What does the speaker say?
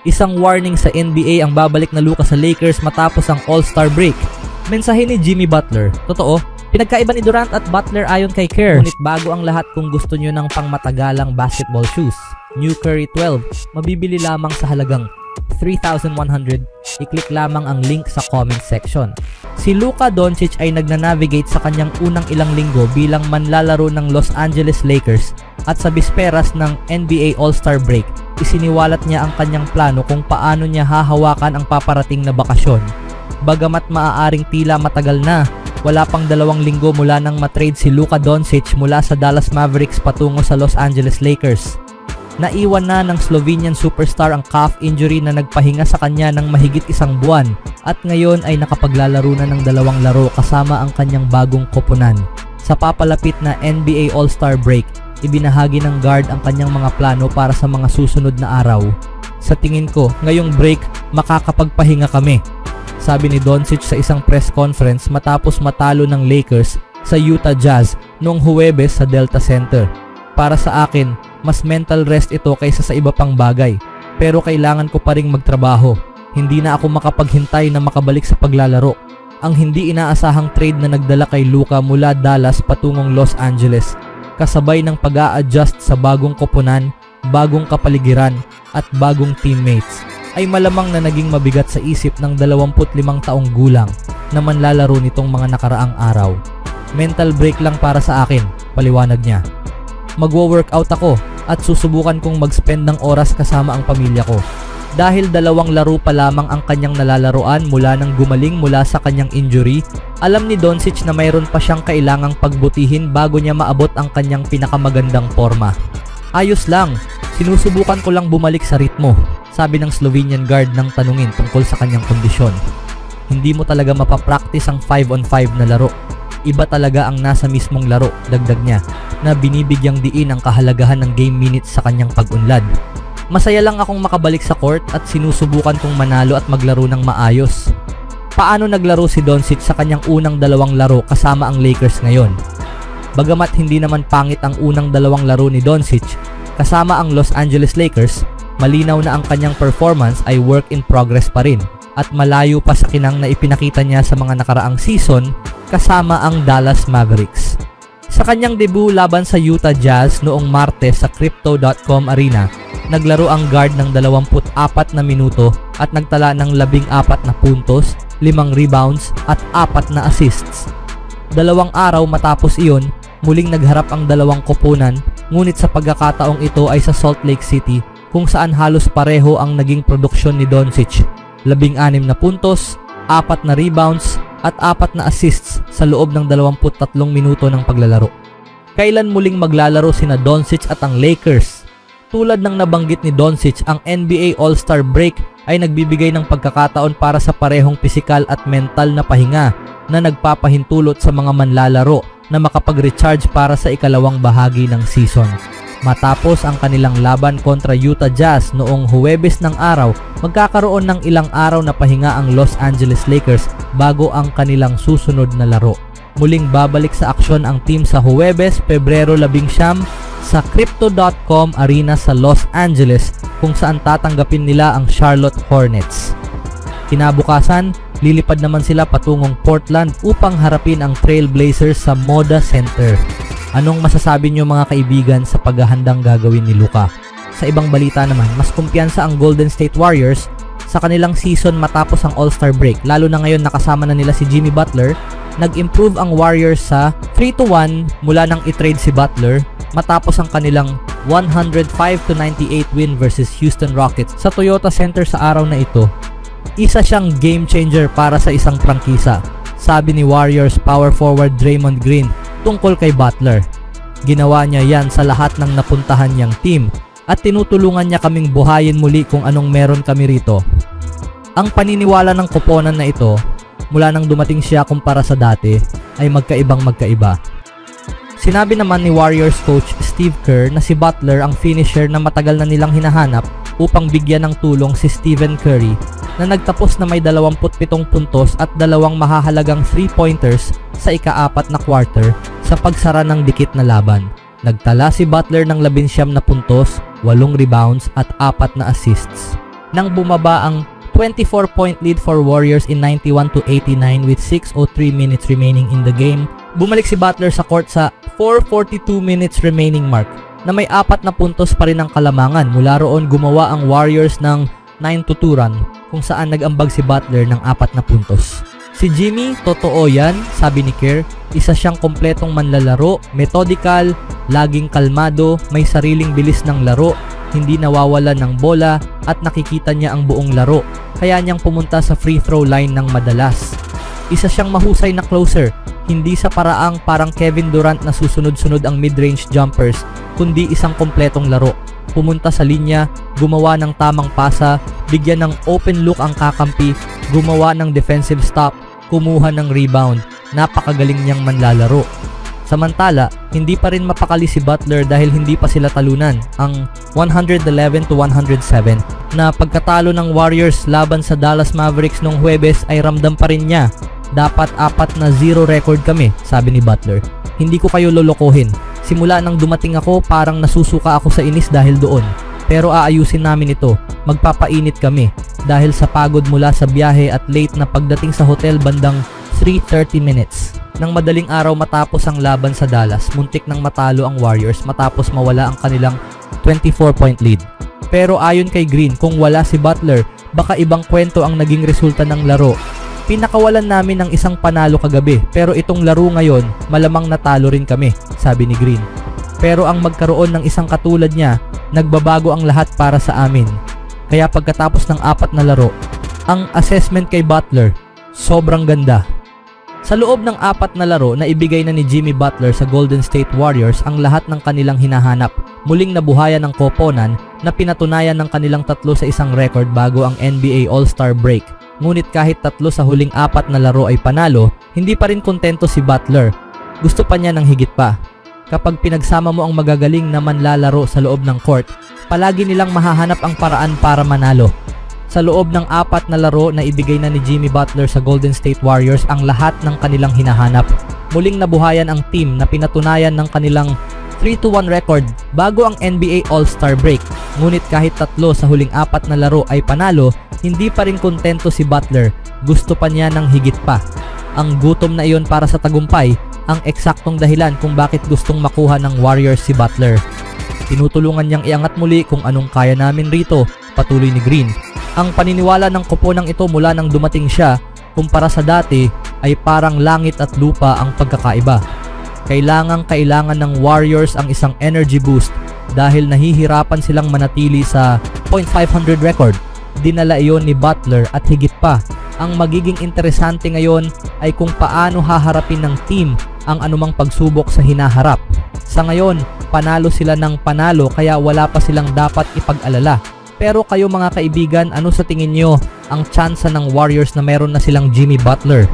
Isang warning sa NBA ang babalik na Luka sa Lakers matapos ang All-Star break. Mensahe ni Jimmy Butler, totoo, pinagkaiba ni Durant at Butler ayon kay Kerr. Ngunit bago ang lahat, kung gusto nyo ng pangmatagalang basketball shoes, New Curry 12, mabibili lamang sa halagang 3,100. I-click lamang ang link sa comment section. Si Luka Doncic ay nagnanavigate sa kanyang unang ilang linggo bilang manlalaro ng Los Angeles Lakers at sa bisperas ng NBA All-Star break, isiniwalat niya ang kanyang plano kung paano niya hahawakan ang paparating na bakasyon. Bagamat maaaring tila matagal na, wala pang 2 linggo mula nang matrade si Luka Doncic mula sa Dallas Mavericks patungo sa Los Angeles Lakers. Naiwan na ng Slovenian superstar ang calf injury na nagpahinga sa kanya ng mahigit 1 buwan at ngayon ay nakapaglalaro na ng 2 laro kasama ang kanyang bagong koponan. Sa papalapit na NBA All-Star break, ibinahagi ng guard ang kanyang mga plano para sa mga susunod na araw. Sa tingin ko, ngayong break, makakapagpahinga kami, sabi ni Doncic sa isang press conference matapos matalo ng Lakers sa Utah Jazz noong Huwebes sa Delta Center. Para sa akin, mas mental rest ito kaysa sa iba pang bagay, pero kailangan ko pa ring magtrabaho. Hindi na ako makapaghintay na makabalik sa paglalaro. Ang hindi inaasahang trade na nagdala kay Luka mula Dallas patungong Los Angeles, kasabay ng pag-a-adjust sa bagong koponan, bagong kapaligiran at bagong teammates, ay malamang na naging mabigat sa isip ng 25 taong gulang na manlalaro nitong mga nakaraang araw. Mental break lang para sa akin, paliwanag niya. Magwo-workout ako at susubukan kong mag-spend ng oras kasama ang pamilya ko. Dahil 2 laro pa lamang ang kanyang nalalaroan mula nang gumaling mula sa kanyang injury, alam ni Doncic na mayroon pa siyang kailangang pagbutihin bago niya maabot ang kanyang pinakamagandang forma. Ayos lang, sinusubukan ko lang bumalik sa ritmo, sabi ng Slovenian guard nang tanungin tungkol sa kanyang kondisyon. Hindi mo talaga mapapractice ang 5-on-5 na laro. Iba talaga ang nasa mismong laro, dagdag niya, na binibigyang diin ang kahalagahan ng game minutes sa kanyang pag-unlad. Masaya lang akong makabalik sa court at sinusubukan kong manalo at maglaro ng maayos. Paano naglaro si Doncic sa kanyang unang 2 laro kasama ang Lakers ngayon? Bagamat hindi naman pangit ang unang 2 laro ni Doncic kasama ang Los Angeles Lakers, malinaw na ang kanyang performance ay work in progress pa rin at malayo pa sa kinang na ipinakita niya sa mga nakaraang season kasama ang Dallas Mavericks. Sa kanyang debut laban sa Utah Jazz noong Martes sa Crypto.com Arena, naglaro ang guard ng 24 na minuto at nagtala ng 14 na puntos, 5 rebounds at 4 na assists. 2 araw matapos iyon, muling nagharap ang 2 koponan, ngunit sa pagkakataong ito ay sa Salt Lake City kung saan halos pareho ang naging produksyon ni Doncic. 16 na puntos, 4 na rebounds at 4 na assists sa loob ng 23 minuto ng paglalaro. Kailan muling maglalaro sina Doncic at ang Lakers? Tulad ng nabanggit ni Doncic, ang NBA All-Star break ay nagbibigay ng pagkakataon para sa parehong pisikal at mental na pahinga na nagpapahintulot sa mga manlalaro na makapag-recharge para sa ikalawang bahagi ng season. Matapos ang kanilang laban kontra Utah Jazz noong Huwebes ng araw, magkakaroon ng ilang araw na pahinga ang Los Angeles Lakers bago ang kanilang susunod na laro. Muling babalik sa aksyon ang team sa Huwebes, Pebrero 19 sa Crypto.com Arena sa Los Angeles kung saan tatanggapin nila ang Charlotte Hornets. Kinabukasan, lilipad naman sila patungong Portland upang harapin ang Trail Blazers sa Moda Center. Anong masasabi nyo mga kaibigan sa paghahandang gagawin ni Luka? Sa ibang balita naman, mas kumpiyansa ang Golden State Warriors sa kanilang season matapos ang All-Star break. Lalo na ngayon nakasama na nila si Jimmy Butler. Nag-improve ang Warriors sa 3-1 mula nang i-trade si Butler matapos ang kanilang 105-98 win versus Houston Rockets sa Toyota Center sa araw na ito. Isa siyang game changer para sa isang prangkisa, sabi ni Warriors power forward Draymond Green tungkol kay Butler. Ginawa niya yan sa lahat ng napuntahan niyang team at tinutulungan niya kaming buhayin muli kung anong meron kami rito. Ang paniniwala ng koponan na ito mula nang dumating siya kumpara sa dati ay magkaiba. Sinabi naman ni Warriors coach Steve Kerr na si Butler ang finisher na matagal na nilang hinahanap upang bigyan ng tulong si Stephen Curry na nagtapos na may 27 puntos at 2 mahahalagang 3-pointers sa ika-4 na quarter sa pagsara ng dikit na laban. Nagtala si Butler ng 19 na puntos, 8 rebounds at 4 na assists. nang bumaba ang 24-point lead for Warriors in 91-89 with 6:03 minutes remaining in the game. Bumalik si Butler sa court sa 4:42 minutes remaining mark na may 4 na puntos pa rin ang kalamangan. Mula roon gumawa ang Warriors ng 9-2 run kung saan nag-ambag si Butler ng 4 na puntos. Si Jimmy, totoo yan, sabi ni Kerr. Isa siyang kompletong manlalaro, methodical, laging kalmado, may sariling bilis ng laro, hindi nawawala ng bola at nakikita niya ang buong laro. Kaya niyang pumunta sa free throw line ng madalas. Isa siyang mahusay na closer, hindi sa paraang parang Kevin Durant na susunod-sunod ang mid-range jumpers, kundi isang kompletong laro. Pumunta sa linya, gumawa ng tamang pasa, bigyan ng open look ang kakampi, gumawa ng defensive stop, kumuha ng rebound. Napakagaling niyang manlalaro. Samantala, hindi pa rin mapakali si Butler dahil hindi pa sila talunan, ang 111-107 na pagkatalo ng Warriors laban sa Dallas Mavericks noong Huwebes ay ramdam pa rin niya. Dapat 4-0 record kami, sabi ni Butler. Hindi ko kayo lolokohin. Simula nang dumating ako parang nasusuka ako sa inis dahil doon. Pero aayusin namin ito. Magpapainit kami dahil sa pagod mula sa biyahe at late na pagdating sa hotel bandang 3:30 minutes. Nang madaling araw matapos ang laban sa Dallas, muntik nang matalo ang Warriors matapos mawala ang kanilang 24-point lead. Pero ayon kay Green, kung wala si Butler, baka ibang kwento ang naging resulta ng laro. Pinakawalan namin ng isang panalo kagabi, pero itong laro ngayon, malamang natalo rin kami, sabi ni Green. Pero ang magkaroon ng isang katulad niya, nagbabago ang lahat para sa amin. Kaya pagkatapos ng 4 na laro, ang assessment kay Butler, sobrang ganda. Sa loob ng 4 na laro na ibigay na ni Jimmy Butler sa Golden State Warriors ang lahat ng kanilang hinahanap. Muling nabuhayan ng koponan na pinatunayan ng kanilang 3 sa isang record bago ang NBA All-Star break. Ngunit kahit 3 sa huling 4 na laro ay panalo, hindi pa rin kontento si Butler. Gusto pa niya ng higit pa. Kapag pinagsama mo ang magagaling na manlalaro sa loob ng court, palagi nilang mahahanap ang paraan para manalo. Sa loob ng 4 na laro na ibigay na ni Jimmy Butler sa Golden State Warriors ang lahat ng kanilang hinahanap. Muling nabuhayan ang team na pinatunayan ng kanilang 3-1 record bago ang NBA All-Star break. Ngunit kahit 3 sa huling 4 na laro ay panalo, hindi pa rin kontento si Butler. Gusto pa niya ng higit pa. Ang gutom na iyon para sa tagumpay, ang eksaktong dahilan kung bakit gustong makuha ng Warriors si Butler. Tinutulungan niyang iangat muli kung anong kaya namin rito, patuloy ni Green. Ang paniniwala ng koponang ito mula nang dumating siya, kumpara sa dati, ay parang langit at lupa ang pagkakaiba. Kailangan ng Warriors ang isang energy boost dahil nahihirapan silang manatili sa .500 record. Dinala iyon ni Butler at higit pa. Ang magiging interesante ngayon ay kung paano haharapin ng team ang anumang pagsubok sa hinaharap. Sa ngayon, panalo sila ng panalo kaya wala pa silang dapat ipag-alala. Pero kayo mga kaibigan, ano sa tingin nyo ang tsansa ng Warriors na meron na silang Jimmy Butler?